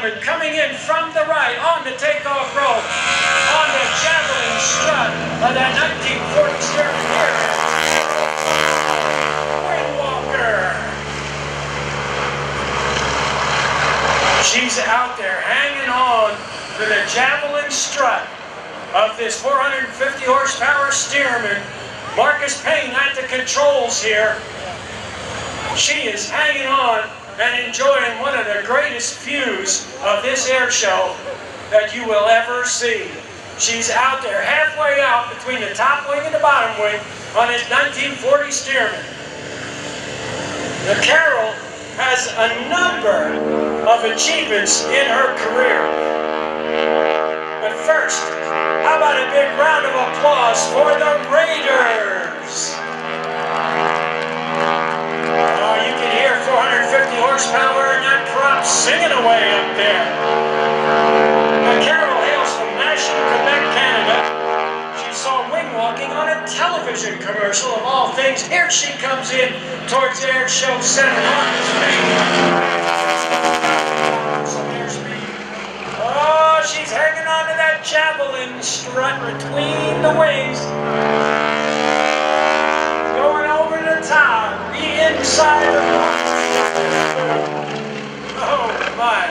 gentlemen, coming in from the right on the takeoff rope, on the javelin strut of that 1940 Stearman here, Wingwalker. She's out there hanging on to the javelin strut of this 450 horsepower Stearman. Marcus Paine at the controls here. She is hanging on and enjoying one of the greatest views of this air show that you will ever see. She's out there halfway out between the top wing and the bottom wing on his 1940 Stearman. The Carol has a number of achievements in her career. But first, how about a big round of applause for the Raiders? Oh, you can hear 450 horsepower and that prop singing away up there. Now, Carol hails from Nashville, Quebec, Canada. She saw Wingwalking on a television commercial of all things. Here she comes in towards Air Show Center. Marcus Paine. Some airspeed. Oh, she's hanging on to that javelin strut between the wings. Going over the top, the inside of the box. Oh my.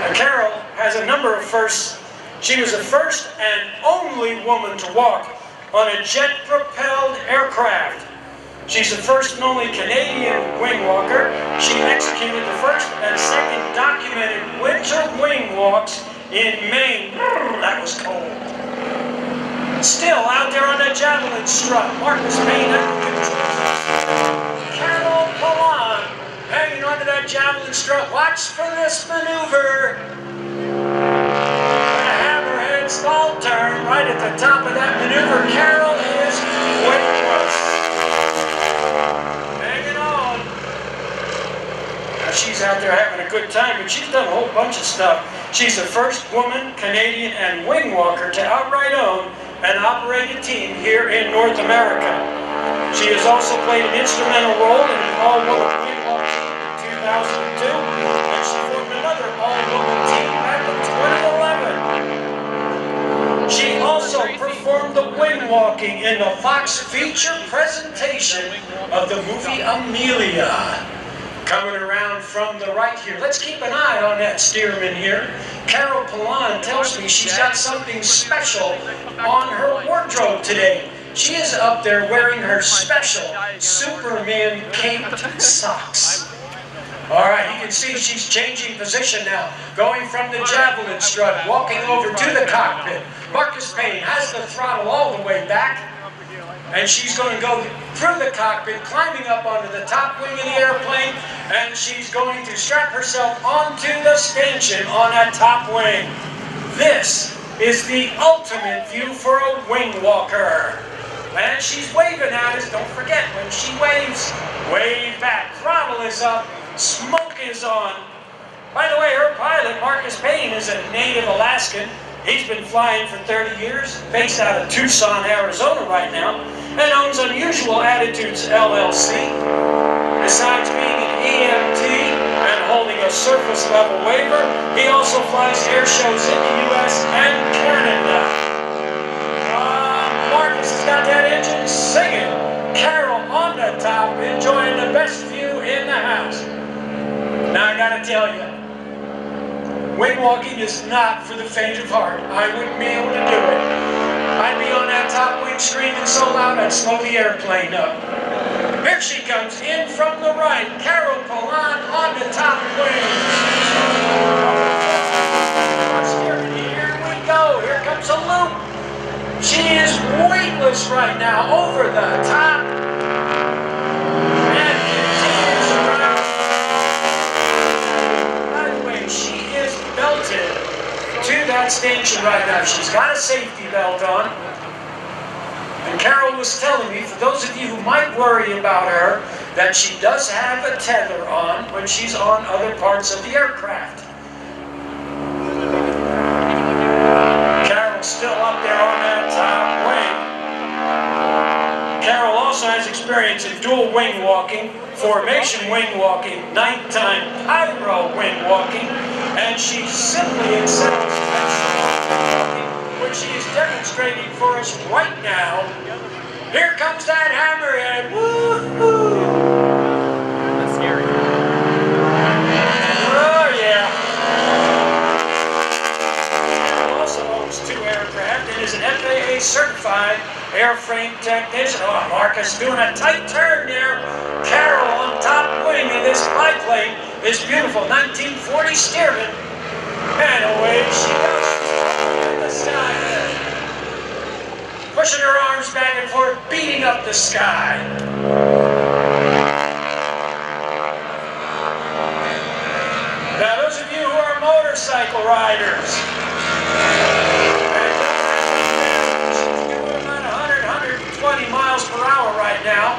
Now, Carol has a number of firsts. She was the first and only woman to walk on a jet-propelled aircraft. She's the first and only Canadian wing walker. She executed the first and second documented winter wing walks in Maine. That was cold. Still out there on that javelin strut, Marcus Paine at the controls. Carol Pilon hanging onto that javelin strut. Watch for this maneuver. The hammerhead stall turn right at the top of that maneuver. Carol is weightless. Hanging on. Now she's out there having a good time, but she's done a whole bunch of stuff. She's the first woman, Canadian, and wing walker to outright own and operate a team here in North America. She has also played an instrumental role in an all-woman wing walk team in 2002, and she formed another all-woman team back in 2011. She also performed the wing walking in the Fox feature presentation of the movie Amelia. Coming around from the right here. Let's keep an eye on that Stearman here. Carol Pilon tells me she's got something special on her wardrobe today. She is up there wearing her special Superman caped socks. All right, you can see she's changing position now, going from the javelin strut, walking over to the cockpit. Marcus Paine has the throttle all the way back, and she's going to go through the cockpit, climbing up onto the top wing of the airplane, and she's going to strap herself onto the stanchion on that top wing. This is the ultimate view for a wing walker. And she's waving at us. Don't forget, when she waves, wave back. Throttle is up. Smoke is on. By the way, her pilot, Marcus Paine, is a native Alaskan. He's been flying for 30 years, based out of Tucson, Arizona right now, and owns Unusual Attitudes LLC. Besides being an EMT and holding a surface level waiver, he also flies air shows in the U.S. and Canada. Marcus has got that engine singing. Carol on the top, enjoying the best view in the house. Now I gotta tell you, wing walking is not for the faint of heart. I wouldn't be able to do it. I'd be on that top wing screaming so loud I'd slow the airplane up. Here she comes in from the right. Carol Pilon on the top wing. Here we go. Here comes a loop. She is weightless right now over the top. And continues around. By the way, she is belted to that stanchion right now. She's got a safety belt on. And Carol was telling me, for those of you who might worry about her, that she does have a tether on when she's on other parts of the aircraft. Carol's still up there on that top wing. Carol also has experience in dual wing walking, formation wing walking, nighttime pyro wing walking, and she simply excels at which she is demonstrating for us right now. Here comes that hammerhead. Woo-hoo! That's scary. Oh, yeah. Also owns 2 aircraft and is an FAA certified airframe technician. Oh, Marcus doing a tight turn there. Carol on top wing of this biplane. This beautiful 1940 Stearman. And away she goes in the sky. Pushing her arms back and forth, beating up the sky. Now, those of you who are motorcycle riders, she's doing about 100, 120 miles per hour right now.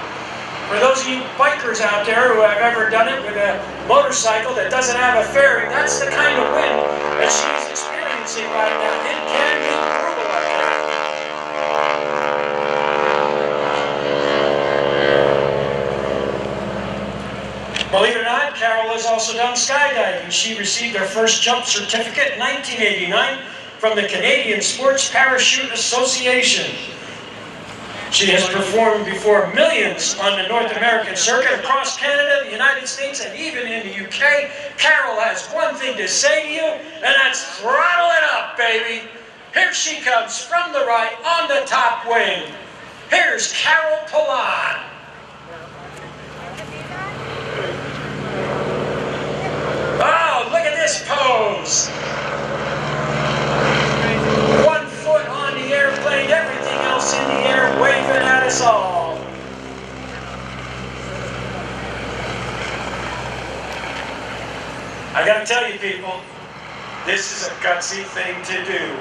For those of you bikers out there who have ever done it with a motorcycle that doesn't have a fairing, that's the kind of wind that she's experiencing right now. It can be brutal up there. Believe it or not, Carol has also done skydiving. She received her first jump certificate in 1989 from the Canadian Sports Parachute Association. She has performed before millions on the North American circuit, across Canada, the United States, and even in the UK. Carol has one thing to say to you, and that's throttle it up, baby. Here she comes from the right on the top wing. Here's Carol Pilon. Oh, look at this pose. 1 foot on the airplane, everything else in the air, waving at us all. I gotta tell you people, this is a gutsy thing to do.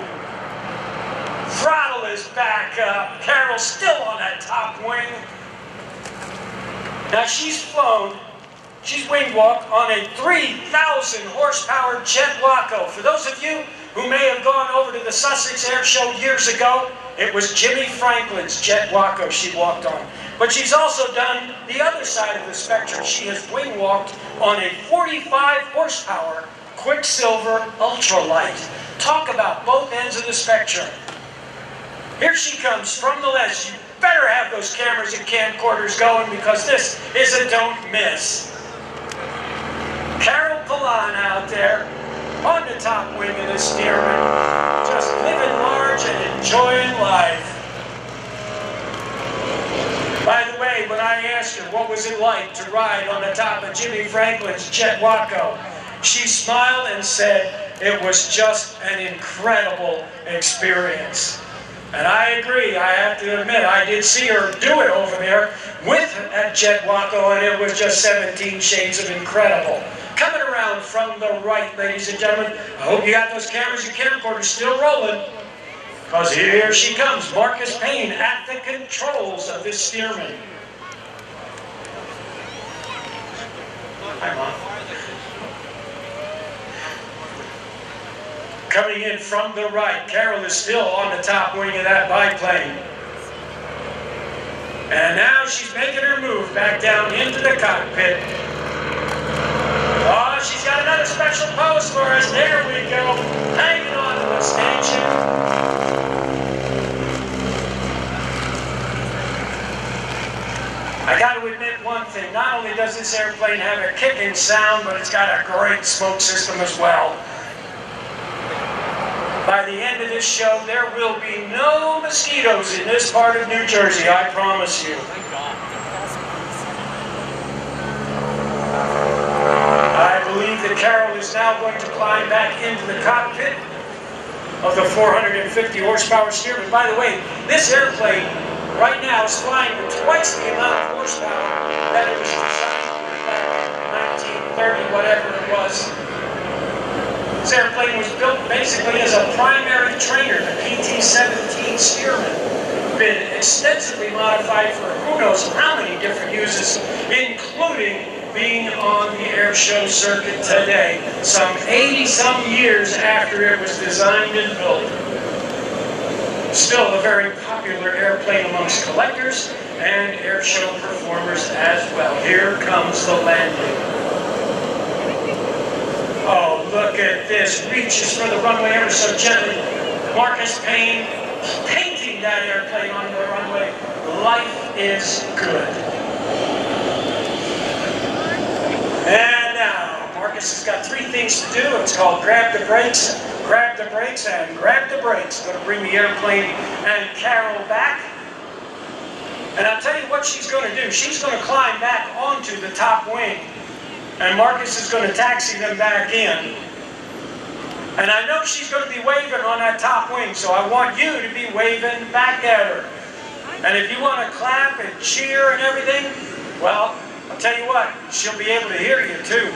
Throttle is back up. Carol's still on that top wing. Now she's flown. She's wing walked on a 3,000 horsepower Jet Waco. For those of you who may have gone over to the Sussex Airshow years ago, it was Jimmy Franklin's Jet Waco she walked on. But she's also done the other side of the spectrum. She has wing walked on a 45 horsepower Quicksilver Ultralight. Talk about both ends of the spectrum. Here she comes from the left. You better have those cameras and camcorders going because this is a don't miss. Carol Pilon out there on the top wing of the Stearman, just living large and enjoying life. By the way, when I asked her what was it like to ride on the top of Jimmy Franklin's Jet Waco, she smiled and said it was just an incredible experience. And I agree, I have to admit, I did see her do it over there with that Jet Waco, and it was just 17 shades of incredible. Coming around from the right, ladies and gentlemen, I hope you got those cameras and camcorders still rolling, because here she comes, Marcus Paine at the controls of this Stearman. Hi, Mom. Coming in from the right, Carol is still on the top wing of that biplane. And now she's making her move back down into the cockpit. Oh, she's got another special pose for us. There we go. Hanging on to the stanchion. I got to admit one thing. Not only does this airplane have a kicking sound, but it's got a great smoke system as well. By the end of this show, there will be no mosquitoes in this part of New Jersey, I promise you. I believe that Carol is now going to climb back into the cockpit of the 450 horsepower Stearman. By the way, this airplane right now is flying with twice the amount of horsepower that it was designed back in 1930, whatever it was. This airplane was built basically as a primary trainer, the PT-17 Stearman. Been extensively modified for who knows how many different uses, including being on the air show circuit today, some 80-some years after it was designed and built. Still a very popular popular airplane amongst collectors and airshow performers as well. Here comes the landing. Oh, look at this. Reaches for the runway ever so gently. Marcus Paine painting that airplane on the runway. Life is good. And now, Marcus has got 3 things to do. It's called grab the brakes, and grab the brakes. Going to bring the airplane and Carol back. And I'll tell you what she's going to do. She's going to climb back onto the top wing. And Marcus is going to taxi them back in. And I know she's going to be waving on that top wing, so I want you to be waving back at her. And if you want to clap and cheer and everything, well, I'll tell you what, she'll be able to hear you too.